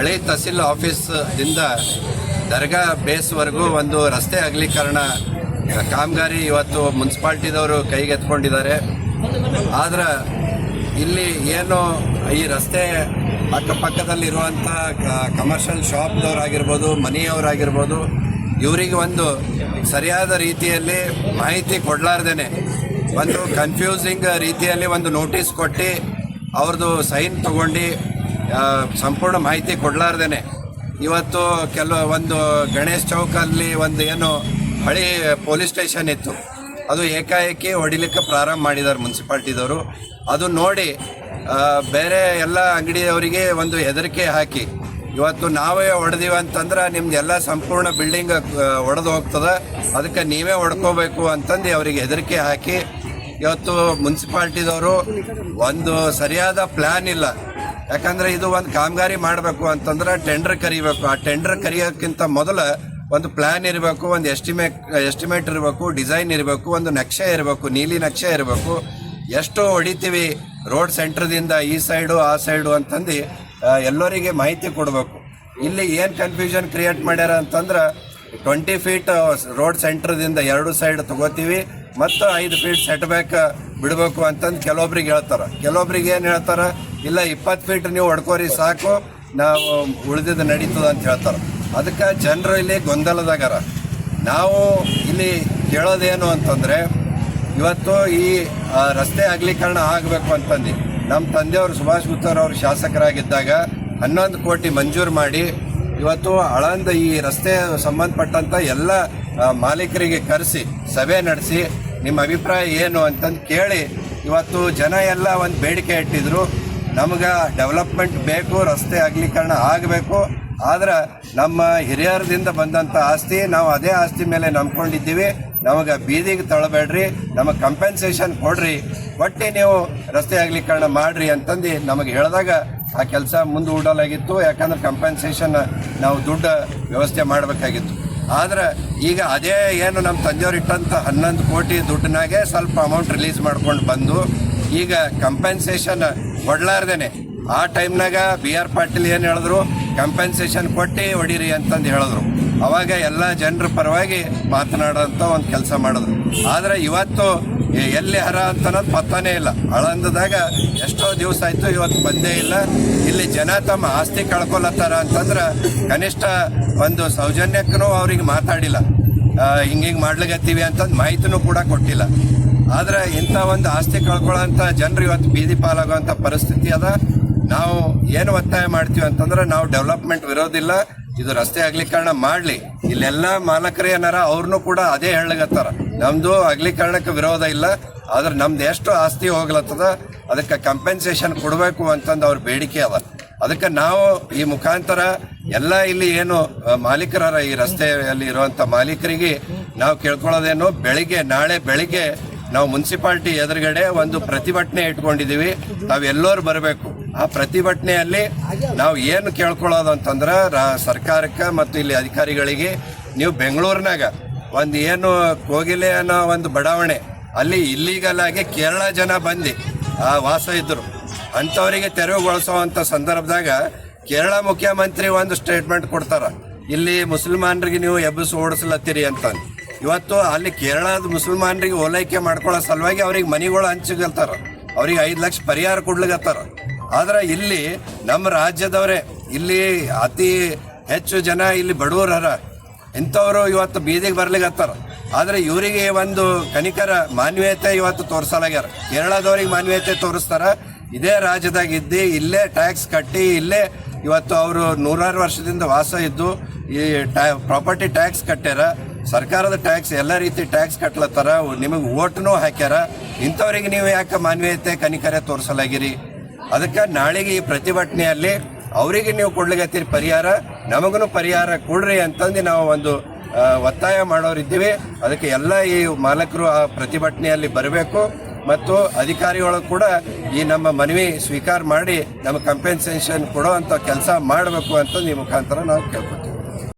ಹಳೆ ತಹಸೀಲ್ ಆಫೀಸ್ದಿಂದ ದರ್ಗಾ ಬೇಸ್ವರೆಗೂ ಒಂದು ರಸ್ತೆ ಅಗಲೀಕರಣ ಕಾಮಗಾರಿ ಇವತ್ತು ಮುನ್ಸಿಪಾಲ್ಟಿದವರು ಕೈಗೆತ್ಕೊಂಡಿದ್ದಾರೆ. ಆದ್ರೆ ಇಲ್ಲಿ ಏನು ಈ ರಸ್ತೆ ಅಕ್ಕಪಕ್ಕದಲ್ಲಿರುವಂಥ ಕಮರ್ಷಿಯಲ್ ಶಾಪ್ದವರಾಗಿರ್ಬೋದು, ಮನೆಯವರಾಗಿರ್ಬೋದು, ಇವರಿಗೆ ಒಂದು ಸರಿಯಾದ ರೀತಿಯಲ್ಲಿ ಮಾಹಿತಿ ಕೊಡಲಾರ್ದೇನೆ ಒಂದು ಕನ್ಫ್ಯೂಸಿಂಗ್ ರೀತಿಯಲ್ಲಿ ಒಂದು ನೋಟಿಸ್ ಕೊಟ್ಟು ಅವ್ರದ್ದು ಸೈನ್ ತಗೊಂಡು ಸಂಪೂರ್ಣ ಮಾಹಿತಿ ಕೊಡಲಾರ್ದೇನೆ ಇವತ್ತು ಒಂದು ಗಣೇಶ್ ಚೌಕಲ್ಲಿ ಒಂದು ಏನು ಹಳಿ ಪೊಲೀಸ್ ಸ್ಟೇಷನ್ ಇತ್ತು, ಅದು ಏಕಾಏಕಿ ಹೊಡಿಲಿಕ್ಕೆ ಪ್ರಾರಂಭ ಮಾಡಿದ್ದಾರೆ ಮುನ್ಸಿಪಾಲ್ಟಿದವರು. ಅದು ನೋಡಿ ಬೇರೆ ಎಲ್ಲ ಅಂಗಡಿಯವರಿಗೆ ಒಂದು ಹೆದರಿಕೆ ಹಾಕಿ ಇವತ್ತು ನಾವೇ ಹೊಡೆದೀವಿ ಅಂತಂದ್ರೆ ನಿಮ್ದೆಲ್ಲ ಸಂಪೂರ್ಣ ಬಿಲ್ಡಿಂಗ್ ಒಡೆದು ಹೋಗ್ತದೆ, ಅದಕ್ಕೆ ನೀವೇ ಹೊಡ್ಕೋಬೇಕು ಅಂತಂದು ಅವರಿಗೆ ಹೆದರಿಕೆ ಹಾಕಿ ಇವತ್ತು ಮುನ್ಸಿಪಾಲ್ಟಿದವರು ಒಂದು ಸರಿಯಾದ ಪ್ಲ್ಯಾನ್ ಇಲ್ಲ. ಯಾಕಂದರೆ ಇದು ಒಂದು ಕಾಮಗಾರಿ ಮಾಡಬೇಕು ಅಂತಂದ್ರೆ ಟೆಂಡರ್ ಕರಿಬೇಕು. ಆ ಟೆಂಡರ್ ಕರಿಯೋಕ್ಕಿಂತ ಮೊದಲು ಒಂದು ಪ್ಲ್ಯಾನ್ ಇರಬೇಕು, ಒಂದು ಎಸ್ಟಿಮೇಟ್ ಇರಬೇಕು, ಡಿಸೈನ್ ಇರಬೇಕು, ಒಂದು ನಕ್ಷೆ ಇರಬೇಕು, ನೀಲಿ ನಕ್ಷೆ ಇರಬೇಕು. ಎಷ್ಟು ಹೊಡಿತೀವಿ ರೋಡ್ ಸೆಂಟ್ರದಿಂದ ಈ ಸೈಡು ಆ ಸೈಡು ಅಂತಂದು ಎಲ್ಲರಿಗೆ ಮಾಹಿತಿ ಕೊಡಬೇಕು. ಇಲ್ಲಿ ಏನು ಕನ್ಫ್ಯೂಷನ್ ಕ್ರಿಯೇಟ್ ಮಾಡ್ಯಾರ ಅಂತಂದ್ರೆ 20 ಫೀಟ್ ರೋಡ್ ಸೆಂಟ್ರದಿಂದ 2 ಸೈಡ್ ತಗೋತೀವಿ ಮತ್ತು 5 ಫೀಟ್ ಸೆಟ್ ಬ್ಯಾಕ್ ಬಿಡಬೇಕು ಅಂತಂದು ಕೆಲವೊಬ್ರಿಗೆ ಹೇಳ್ತಾರೆ. ಕೆಲವೊಬ್ರಿಗೆ ಏನು ಹೇಳ್ತಾರೆ, ಇಲ್ಲ 20 ಫೀಟ್ ನೀವು ಹೊಡ್ಕೋರಿ ಸಾಕು, ನಾವು ಉಳಿದಿದ್ದು ನಡೀತದೆ ಅಂತ ಹೇಳ್ತಾರೆ. ಅದಕ್ಕೆ ಜನರು ಇಲ್ಲಿ ಗೊಂದಲದಾಗಾರ. ನಾವು ಇಲ್ಲಿ ಕೇಳೋದೇನು ಅಂತಂದರೆ, ಇವತ್ತು ಈ ರಸ್ತೆ ಅಗಲೀಕರಣ ಆಗಬೇಕು ಅಂತಂದು ನಮ್ಮ ತಂದೆಯವರು ಸುಭಾಷ್ ಗುತ್ತೇದಾರ್ ಶಾಸಕರಾಗಿದ್ದಾಗ 11 ಕೋಟಿ ಮಂಜೂರು ಮಾಡಿ ಇವತ್ತು ಆಳಂದ ಈ ರಸ್ತೆ ಸಂಬಂಧಪಟ್ಟಂಥ ಎಲ್ಲ ಮಾಲೀಕರಿಗೆ ಕರೆಸಿ ಸಭೆ ನಡೆಸಿ ನಿಮ್ಮ ಅಭಿಪ್ರಾಯ ಏನು ಅಂತಂದು ಕೇಳಿ ಇವತ್ತು ಜನ ಎಲ್ಲ ಒಂದು ಬೇಡಿಕೆ ಇಟ್ಟಿದ್ರು. ನಮ್ಗೆ ಡೆವಲಪ್ಮೆಂಟ್ ಬೇಕು, ರಸ್ತೆ ಅಗಲೀಕರಣ ಆಗಬೇಕು, ಆದ್ರೆ ನಮ್ಮ ಹಿರಿಯರದಿಂದ ಬಂದಂಥ ಆಸ್ತಿ ನಾವು ಅದೇ ಆಸ್ತಿ ಮೇಲೆ ನಂಬ್ಕೊಂಡಿದ್ದೀವಿ, ನಮಗೆ ಬೀದಿಗೆ ತಳ್ಳಬೇಡ್ರಿ, ನಮಗೆ ಕಂಪೆನ್ಸೇಷನ್ ಕೊಡ್ರಿ, ಒಟ್ಟು ನೀವು ರಸ್ತೆ ಅಗಲೀಕರಣ ಮಾಡ್ರಿ ಅಂತಂದು ನಮಗೆ ಹೇಳಿದಾಗ ಆ ಕೆಲಸ ಮುಂದೆ ಹೂಡಲಾಗಿತ್ತು. ಯಾಕಂದ್ರೆ ಕಂಪೆನ್ಸೇಷನ್ ನಾವು ದುಡ್ಡು ವ್ಯವಸ್ಥೆ ಮಾಡಬೇಕಾಗಿತ್ತು. ಆದರೆ ಈಗ ಅದೇ ಏನು ನಮ್ಮ ತಂದೆಯವ್ರು ಇಟ್ಟಂಥ 11 ಕೋಟಿ ದುಡ್ಡಿನಾಗೆ ಸ್ವಲ್ಪ ಅಮೌಂಟ್ ರಿಲೀಸ್ ಮಾಡ್ಕೊಂಡು ಬಂದು ಈಗ ಕಂಪೆನ್ಸೇಷನ್ ಕೊಡ್ಲಾರ್ದೇನೆ ಆ ಟೈಮ್ನಾಗ BR ಪಾಟೀಲ್ ಏನು ಹೇಳಿದ್ರು, ಕಂಪೆನ್ಸೇಷನ್ ಕೊಟ್ಟು ಹೊಡೀರಿ ಅಂತಂದು ಹೇಳಿದ್ರು. ಅವಾಗ ಎಲ್ಲ ಜನರ ಪರವಾಗಿ ಮಾತನಾಡೋಂಥ ಒಂದು ಕೆಲಸ ಮಾಡಿದ್ರು. ಆದರೆ ಇವತ್ತು ಎಲ್ಲಿ ಹರ ಅಂತನ್ನೋದು ಪತ್ತಾನೇ ಇಲ್ಲ. ಆಳಂದದಾಗ ಎಷ್ಟೋ ದಿವಸ ಆಯಿತು, ಇವತ್ತು ಬಂದೇ ಇಲ್ಲ. ಇಲ್ಲಿ ಜನ ತಮ್ಮ ಆಸ್ತಿ ಕಳ್ಕೊಳತ್ತಾರ ಅಂತಂದ್ರೆ ಕನಿಷ್ಠ ಒಂದು ಸೌಜನ್ಯಕ್ಕೂ ಅವ್ರಿಗೆ ಮಾತಾಡಿಲ್ಲ, ಹಿಂಗೆ ಮಾಡ್ಲಿಕತ್ತೀವಿ ಅಂತಂದು ಮಾಹಿತಿನೂ ಕೂಡ ಕೊಟ್ಟಿಲ್ಲ. ಆದರೆ ಇಂಥ ಒಂದು ಆಸ್ತಿ ಕಳ್ಕೊಳ್ಳೋಂಥ ಜನರು ಇವತ್ತು ಬೀದಿ ಪಾಲಾಗುವಂಥ ಪರಿಸ್ಥಿತಿ ಅದ. ನಾವು ಏನು ಒತ್ತಾಯ ಮಾಡ್ತೀವಿ ಅಂತಂದ್ರೆ, ನಾವು ಡೆವಲಪ್ಮೆಂಟ್ ವಿರೋಧಿಲ್ಲ, ಇದು ರಸ್ತೆ ಅಗಲೀಕರಣ ಮಾಡಲಿ. ಇಲ್ಲೆಲ್ಲ ಮಾಲಕರು ಏನಾರ ಅವ್ರನ್ನೂ ಕೂಡ ಅದೇ ಹೇಳಗತ್ತಾರ, ನಮ್ಮದು ಅಗಲೀಕರಣಕ್ಕೆ ವಿರೋಧ ಇಲ್ಲ, ಆದ್ರೆ ನಮ್ದು ಎಷ್ಟು ಆಸ್ತಿ ಹೋಗ್ಲತ್ತದ ಅದಕ್ಕೆ ಕಂಪೆನ್ಸೇಷನ್ ಕೊಡಬೇಕು ಅಂತಂದು ಅವ್ರ ಬೇಡಿಕೆ ಅದ. ಅದಕ್ಕೆ ನಾವು ಈ ಮುಖಾಂತರ ಎಲ್ಲ ಇಲ್ಲಿ ಏನು ಮಾಲೀಕರ ಈ ರಸ್ತೆಯಲ್ಲಿ ಇರುವಂಥ ಮಾಲೀಕರಿಗೆ ನಾವು ಕೇಳ್ಕೊಳ್ಳೋದೇನು, ನಾಳೆ ಬೆಳಿಗ್ಗೆ ನಾವು ಮುನ್ಸಿಪಾಲ್ಟಿ ಎದುರುಗಡೆ ಒಂದು ಪ್ರತಿಭಟನೆ ಇಟ್ಕೊಂಡಿದ್ದೀವಿ. ತಾವೆಲ್ಲರೂ ಬರಬೇಕು. ಆ ಪ್ರತಿಭಟನೆಯಲ್ಲಿ ನಾವು ಏನು ಕೇಳ್ಕೊಳ್ಳೋದು ಅಂತಂದ್ರೆ, ಸರ್ಕಾರಕ್ಕೆ ಮತ್ತು ಇಲ್ಲಿ ಅಧಿಕಾರಿಗಳಿಗೆ, ನೀವು ಬೆಂಗಳೂರಿನಾಗ ಒಂದು ಏನು ಕೋಗಿಲೆ ಅನ್ನೋ ಒಂದು ಬಡಾವಣೆ ಅಲ್ಲಿ ಇಲ್ಲೀಗಲ್ ಆಗಿ ಕೇರಳ ಜನ ಬಂದು ವಾಸ ಇದ್ದರು, ಅಂಥವರಿಗೆ ತೆರವುಗೊಳಿಸೋವಂಥ ಸಂದರ್ಭದಾಗ ಕೇರಳ ಮುಖ್ಯಮಂತ್ರಿ ಒಂದು ಸ್ಟೇಟ್ಮೆಂಟ್ ಕೊಡ್ತಾರ, ಇಲ್ಲಿ ಮುಸಲ್ಮಾನರಿಗೆ ನೀವು ಎಬ್ಬಿಸಿ ಓಡಿಸ್ಲತ್ತೀರಿ ಅಂತ. ಇವತ್ತು ಅಲ್ಲಿ ಕೇರಳದ ಮುಸಲ್ಮಾನರಿಗೆ ಓಲೈಕೆ ಮಾಡ್ಕೊಳ್ಳೋ ಸಲುವಾಗಿ ಅವ್ರಿಗೆ ಮನೆಗಳು ಹಂಚಗಲ್ತಾರ, ಅವ್ರಿಗೆ 5 ಲಕ್ಷ ಪರಿಹಾರ ಕೊಡ್ಲಿಕತ್ತಾರ. ಆದ್ರೆ ಇಲ್ಲಿ ನಮ್ಮ ರಾಜ್ಯದವರೇ, ಇಲ್ಲಿ ಅತಿ ಹೆಚ್ಚು ಜನ ಇಲ್ಲಿ ಬಡವರರ, ಇಂಥವರು ಇವತ್ತು ಬೀದಿಗೆ ಬರ್ಲಿಕತ್ತಾರ. ಆದರೆ ಇವರಿಗೆ ಒಂದು ಕನಿಕರ ಮಾನವೀಯತೆ ಇವತ್ತು ತೋರಿಸಲಾಗ್ಯಾರ. ಕೇರಳದವ್ರಿಗೆ ಮಾನವೀಯತೆ ತೋರಿಸ್ತಾರ, ಇದೇ ರಾಜ್ಯದಾಗಿದ್ದು ಇಲ್ಲೇ ಟ್ಯಾಕ್ಸ್ ಕಟ್ಟಿ ಇಲ್ಲೇ ಇವತ್ತು ಅವರು 100 ವರ್ಷದಿಂದ ವಾಸ ಇದ್ದು ಈ ಪ್ರಾಪರ್ಟಿ ಟ್ಯಾಕ್ಸ್ ಕಟ್ಟ್ಯಾರ, ಸರ್ಕಾರದ ಟ್ಯಾಕ್ಸ್ ಎಲ್ಲ ರೀತಿ ಟ್ಯಾಕ್ಸ್ ಕಟ್ಲತ್ತಾರ, ನಿಮಗೆ ಓಟ್ನೂ ಹಾಕ್ಯಾರ. ಇಂಥವ್ರಿಗೆ ನೀವು ಯಾಕೆ ಮಾನವೀಯತೆ ಕನಿಕರ ತೋರಿಸಲಾಗಿರಿ? ಅದಕ್ಕೆ ನಾಳೆಗೆ ಈ ಪ್ರತಿಭಟನೆಯಲ್ಲಿ ಅವರಿಗೆ ನೀವು ಕೊಡ್ಲಿಗತ್ತೀರಿ ಪರಿಹಾರ, ನಮಗೂ ಪರಿಹಾರ ಕೊಡ್ರಿ ಅಂತಂದು ನಾವು ಒಂದು ಒತ್ತಾಯ ಮಾಡೋರಿದ್ದೀವಿ. ಅದಕ್ಕೆ ಎಲ್ಲ ಈ ಮಾಲಕರು ಆ ಪ್ರತಿಭಟನೆಯಲ್ಲಿ ಬರಬೇಕು ಮತ್ತು ಅಧಿಕಾರಿಗಳು ಕೂಡ ಈ ನಮ್ಮ ಮನವಿ ಸ್ವೀಕಾರ ಮಾಡಿ ನಮಗೆ ಕಂಪೆನ್ಸೇಷನ್ ಕೊಡೋ ಅಂಥ ಕೆಲಸ ಮಾಡಬೇಕು ಅಂತ ಈ ಮುಖಾಂತರ ನಾವು ಕೇಳ್ಕೊತೀವಿ.